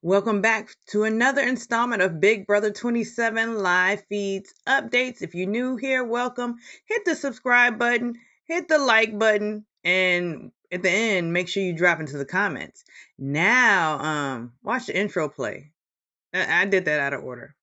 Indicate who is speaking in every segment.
Speaker 1: Welcome back to another installment of Big Brother 27 live feeds updates. If you're new here, welcome. Hit the subscribe button, hit the like button, and at the end, make sure you drop into the comments. Now, watch the intro play. I did that out of order.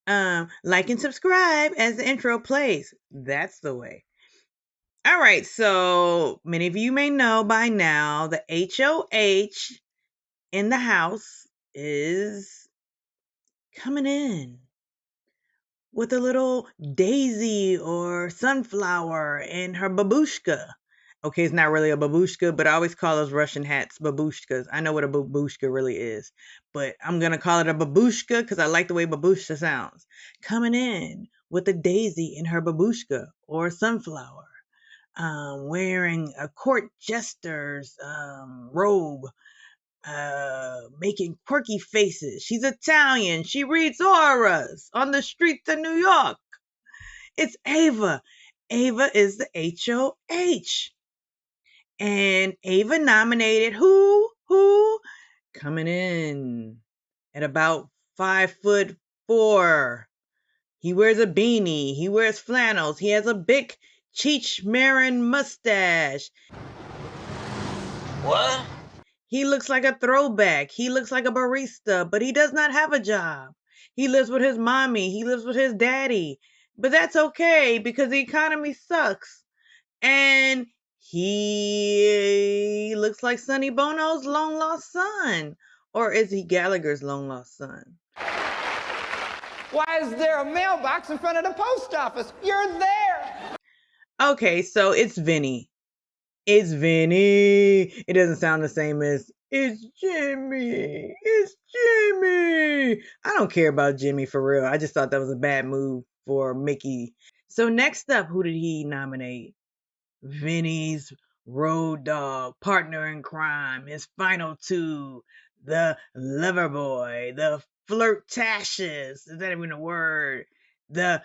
Speaker 1: Like and subscribe as the intro plays. That's the way. All right, so many of you may know by now the HOH in the house is coming in with a little daisy or sunflower and her babushka. Okay, it's not really a babushka, but I always call those Russian hats babushkas. I know what a babushka really is, but I'm going to call it a babushka because I like the way babushka sounds. Coming in with a daisy in her babushka or sunflower, wearing a court jester's robe, making quirky faces. She's Italian. She reads auras on the streets of New York. It's Ava. Ava is the HOH. And Ava nominated who? Coming in at about 5'4". He wears a beanie. He wears flannels. He has a big Cheech Marin mustache.
Speaker 2: What?
Speaker 1: He looks like a throwback. He looks like a barista, but he does not have a job. He lives with his mommy. He lives with his daddy. But that's okay because the economy sucks. And he looks like Sonny Bono's long lost son. Or is he Gallagher's long lost son?
Speaker 3: Why is there a mailbox in front of the post office? You're there.
Speaker 1: Okay, so it's Vinny. It's Vinny. It doesn't sound the same as it's Jimmy. It's Jimmy. I don't care about Jimmy for real. I just thought that was a bad move for Mickey. So next up, who did he nominate? Vinny's road dog, partner in crime, his final two, the lover boy, the flirtatious, is that even a word? The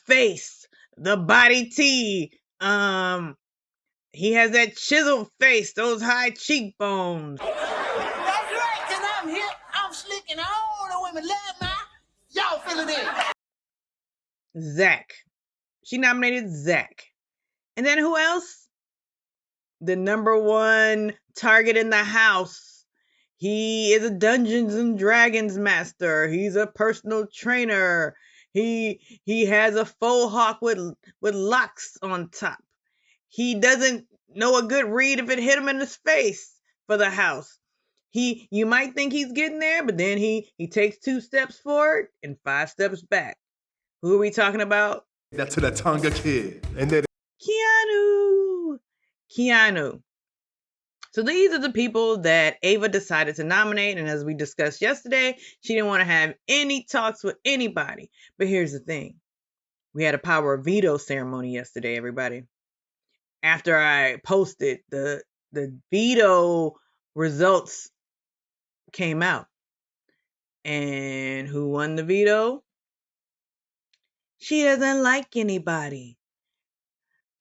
Speaker 1: face, the body T, he has that chiseled face, those high cheekbones.
Speaker 2: That's right, cause I'm hip, I'm slick, and all the women love my. Y'all fill it in.
Speaker 1: Zach. She nominated Zach. And then who else? The number one target in the house. He is a Dungeons and Dragons master. He's a personal trainer. He has a faux hawk with locks on top. He doesn't know a good read if it hit him in his face for the house. You might think he's getting there, but then he takes 2 steps forward and 5 steps back. Who are we talking about?
Speaker 4: That's to the Tonga kid. And then
Speaker 1: Keanu. So these are the people that Ava decided to nominate. And as we discussed yesterday, she didn't want to have any talks with anybody. But here's the thing. We had a Power of Veto ceremony yesterday, everybody. After I posted, the veto results came out. And who won the veto? She doesn't like anybody.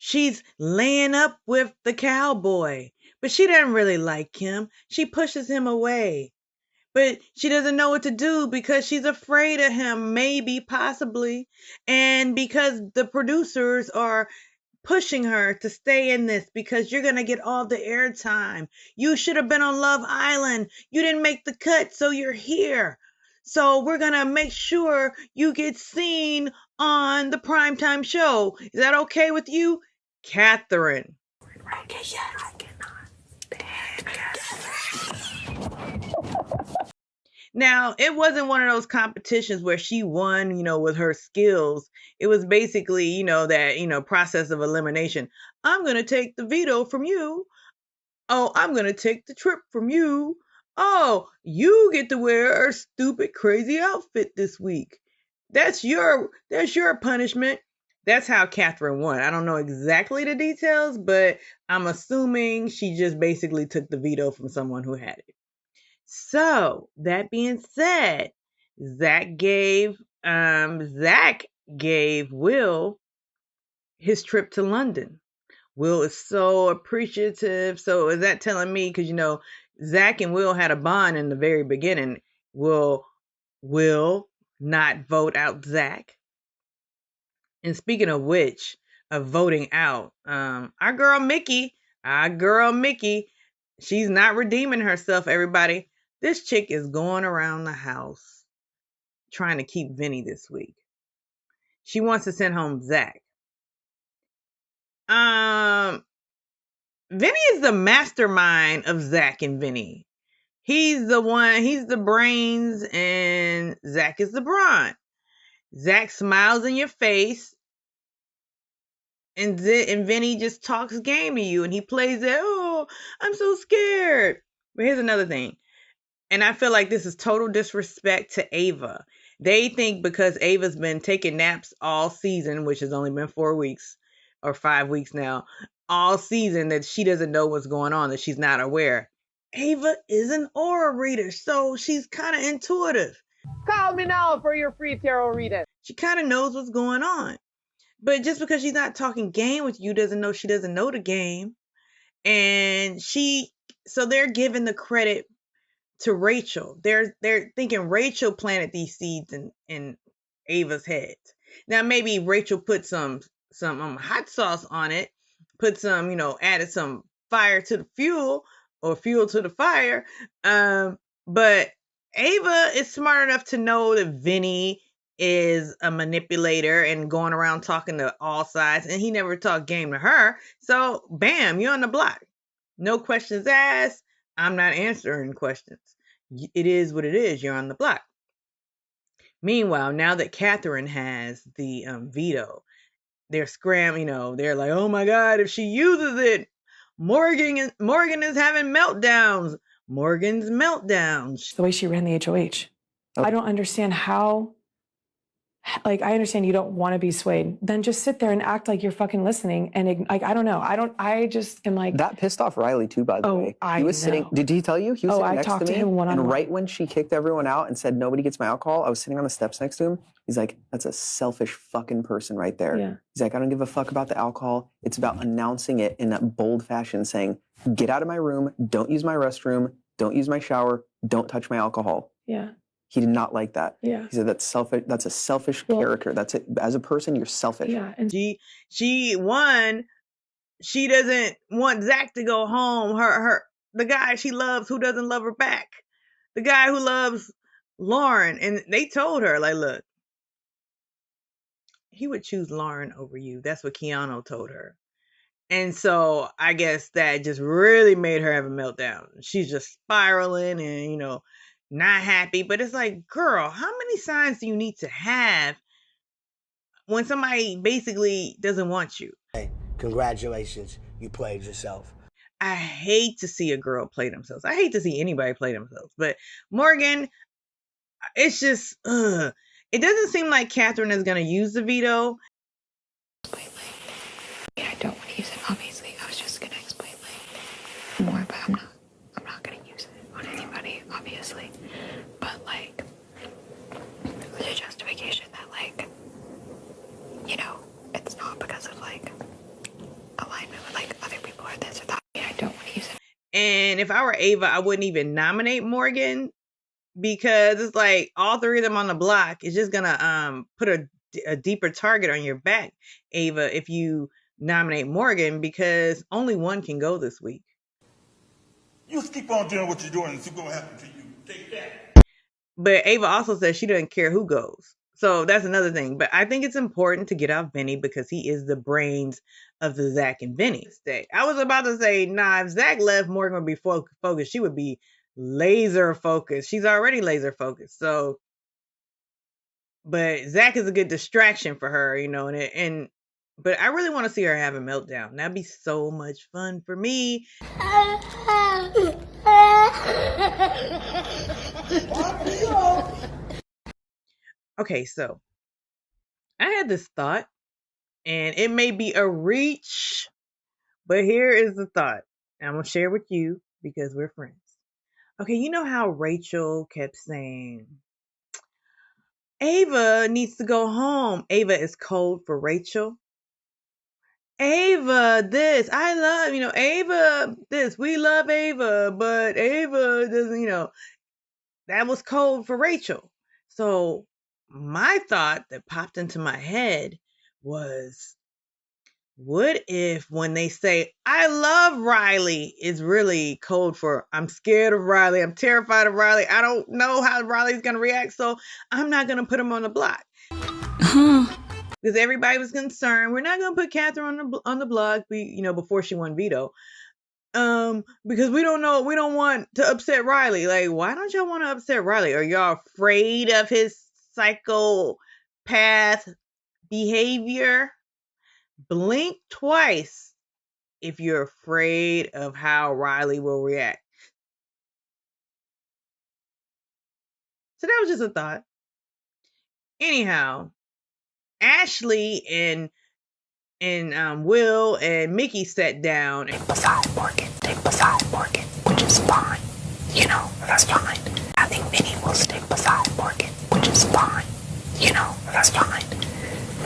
Speaker 1: She's laying up with the cowboy, but she doesn't really like him. She pushes him away. But she doesn't know what to do because she's afraid of him, maybe, possibly. And because the producers are pushing her to stay in this because you're going to get all the airtime. You should have been on Love Island. You didn't make the cut, so you're here. So we're going to make sure you get seen on the primetime show. Is that okay with you? Catherine. Now, it wasn't one of those competitions where she won, with her skills. It was basically, that, process of elimination. I'm going to take the veto from you. Oh, I'm going to take the trip from you. Oh, you get to wear a stupid, crazy outfit this week. That's your punishment. That's how Catherine won. I don't know exactly the details, but I'm assuming she just basically took the veto from someone who had it. So, that being said, Zach gave Will his trip to London. Will is so appreciative. So is that telling me, because Zach and Will had a bond in the very beginning. will not vote out Zach. And speaking of which, of voting out, our girl Mickey, she's not redeeming herself, everybody. This chick is going around the house trying to keep Vinny this week. She wants to send home Zach. Vinny is the mastermind of Zach and Vinny. He's the brains, and Zach is the brawn. Zach smiles in your face, and Vinny just talks game to you, and he plays it. Oh, I'm so scared. But here's another thing, and I feel like this is total disrespect to Ava. They think because Ava's been taking naps all season, which has only been 4 weeks or 5 weeks now, all season, that she doesn't know what's going on, that she's not aware. Ava is an aura reader, so she's kind of intuitive.
Speaker 5: Call me now for your free tarot reading.
Speaker 1: She kind of knows what's going on. But just because she's not talking game with you doesn't know she doesn't know the game. And so they're giving the credit to Rachel. They're thinking Rachel planted these seeds in Ava's head. Now maybe Rachel put some hot sauce on it, put some, added some fire to the fuel or fuel to the fire. But Ava is smart enough to know that Vinny is a manipulator and going around talking to all sides, and he never talked game to her. So bam, you're on the block. No questions asked. I'm not answering questions. It is what it is. You're on the block. Meanwhile, now that Catherine has the veto, they're scrambling. They're like, oh my God, if she uses it, Morgan is having meltdowns. Morgan's meltdowns.
Speaker 6: The way she ran the HOH. Oh. I don't understand how. I understand you don't want to be swayed. Then just sit there and act like you're fucking listening. And I don't know. I just am like.
Speaker 7: That pissed off Riley too, by the way. He was sitting. Did he tell you? He was sitting next to me. I talked to him one-on-one. And right when she kicked everyone out and said nobody gets my alcohol, I was sitting on the steps next to him. He's like, that's a selfish fucking person right there. Yeah. He's like, I don't give a fuck about the alcohol. It's about announcing it in that bold fashion, saying, get out of my room. Don't use my restroom. Don't use my shower. Don't touch my alcohol. Yeah. He did not like that. Yeah. He said that's selfish. That's a selfish character. That's it. As a person, you're selfish. Yeah.
Speaker 1: And she doesn't want Zach to go home. The guy she loves who doesn't love her back. The guy who loves Lauren. And they told her, like, look, he would choose Lauren over you. That's what Keanu told her. And so I guess that just really made her have a meltdown. She's just spiraling and, not happy. But it's like, girl, how many signs do you need to have when somebody basically doesn't want you?
Speaker 2: Hey, congratulations. You played yourself.
Speaker 1: I hate to see a girl play themselves. I hate to see anybody play themselves. But Morgan, it's just, it doesn't seem like Catherine is going to use the veto.
Speaker 6: I don't want to use it, obviously. I was just going to explain more, but I'm not going to use it on anybody, obviously. But the justification that it's not because of alignment with other people or this or that. I don't want to use it.
Speaker 1: And if I were Ava, I wouldn't even nominate Morgan, because it's like all three of them on the block is just gonna put a deeper target on your back, Ava, if you nominate Morgan, because only one can go this week.
Speaker 4: You just keep on doing what you're doing and see what's going to happen to you. Take that.
Speaker 1: But Ava also says she doesn't care who goes. So that's another thing. But I think it's important to get off Vinny because he is the brains of the Zach and Vinny state. I was about to say, nah, if Zach left, Morgan would be focused. She would be laser focused. She's already laser focused. So, but Zach is a good distraction for her, but I really want to see her have a meltdown. That'd be so much fun for me. Okay, so I had this thought, and it may be a reach, but here is the thought. I'm going to share with you because we're friends. Okay, you know how Rachel kept saying, Ava needs to go home. Ava is code for Rachel. Ava this, I love, Ava this, we love Ava, but Ava doesn't, that was code for Rachel. So my thought that popped into my head was, what if when they say, I love Riley, is really code for, I'm scared of Riley, I'm terrified of Riley, I don't know how Riley's going to react, so I'm not going to put him on the block. Because everybody was concerned, we're not going to put Catherine on the block, before she won veto. Because we don't want to upset Riley. Like, why don't y'all want to upset Riley? Are y'all afraid of his psychopath behavior? Blink twice if you're afraid of how Riley will react. So that was just a thought. Anyhow, Ashley and Will and Mickey sat down and
Speaker 8: beside Morgan, which is fine. That's fine. I think Vinny will stick beside Morgan, which is fine. That's fine.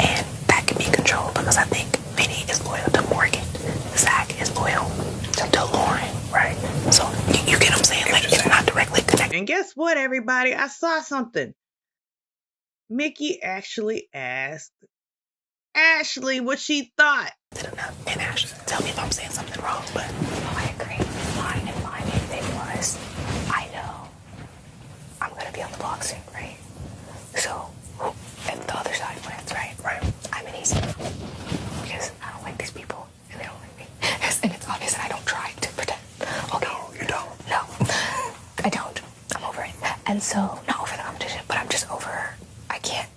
Speaker 8: And that can be controlled because I think Vinny is loyal to Morgan. Zach is loyal to Lauren. Right. So you get what I'm saying? Like, it's not directly connected.
Speaker 1: And guess what, everybody? I saw something. Mickey actually asked Ashley what she thought.
Speaker 8: And Ashley, tell me if I'm saying something wrong, but I agree. My main thing was, I know I'm going to be on the block soon, right? So, and the other side wins, right? Right. I'm an easy because I don't like these people and they don't like me. And it's obvious that I don't try to pretend. Okay. No, you don't. No, I don't. I'm over it. And so, not over the competition, but I'm just over, I can't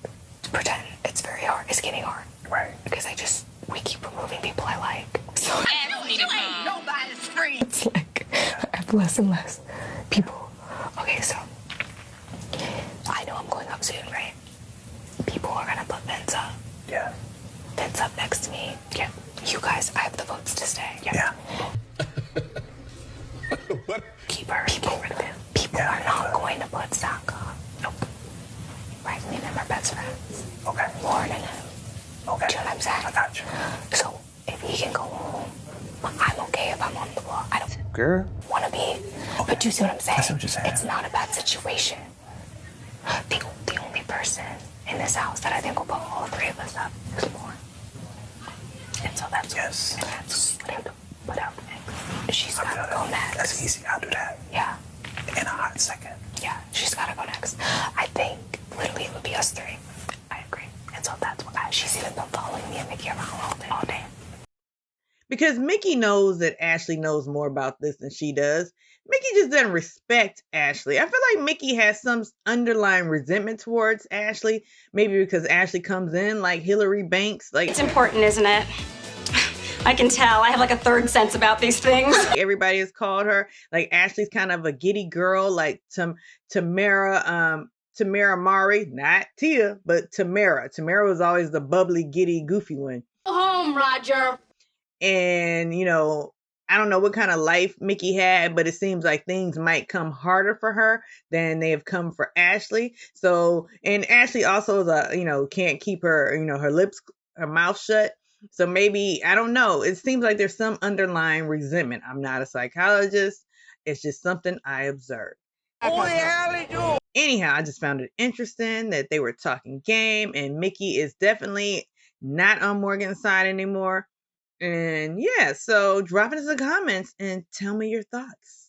Speaker 8: pretend. It's very hard. It's getting hard. Right. Because we keep removing people I like. So nobody's free. It's like, I have less and less people. Okay, so, I know I'm going up soon, right? People are gonna put Vince up. Yeah. Vince up next to me. Yeah. You guys, I have the votes to stay. Yeah. What? Keep her. People are not going to put Zach up. Nope. Right? Me and him are best friends. Okay. Lauren and him. Okay. Do you know what I'm saying? I got you. So, if he can go home, I'm okay if I'm on the block. I don't want to be. Okay. But do you see what I'm saying? I see what you're saying. It's not a bad situation. The only person in this house that I think will put all three of us up is Lauren. And so that's what I have to put out next. She's got to go next. That's easy. I'll do that. Yeah. In a hot second. Yeah, she's got to go next. I think literally it would be us three. I agree. And so that's what she's even been following me and Mickey around all day.
Speaker 1: Because Mickey knows that Ashley knows more about this than she does. Mickey just doesn't respect Ashley. I feel like Mickey has some underlying resentment towards Ashley. Maybe because Ashley comes in like Hillary Banks. Like,
Speaker 9: it's important, isn't it? I can tell. I have like a third sense about these things.
Speaker 1: Everybody has called her. Like, Ashley's kind of a giddy girl, like Tamara Mari. Not Tia, but Tamara. Tamara was always the bubbly, giddy, goofy one.
Speaker 9: Go home, Roger.
Speaker 1: And, I don't know what kind of life Mickey had, but it seems like things might come harder for her than they have come for Ashley. So, and Ashley also is can't keep her, her mouth shut. So maybe, I don't know. It seems like there's some underlying resentment. I'm not a psychologist. It's just something I observed. Anyhow, I just found it interesting that they were talking game, and Mickey is definitely not on Morgan's side anymore. And yeah, so drop it in the comments and tell me your thoughts.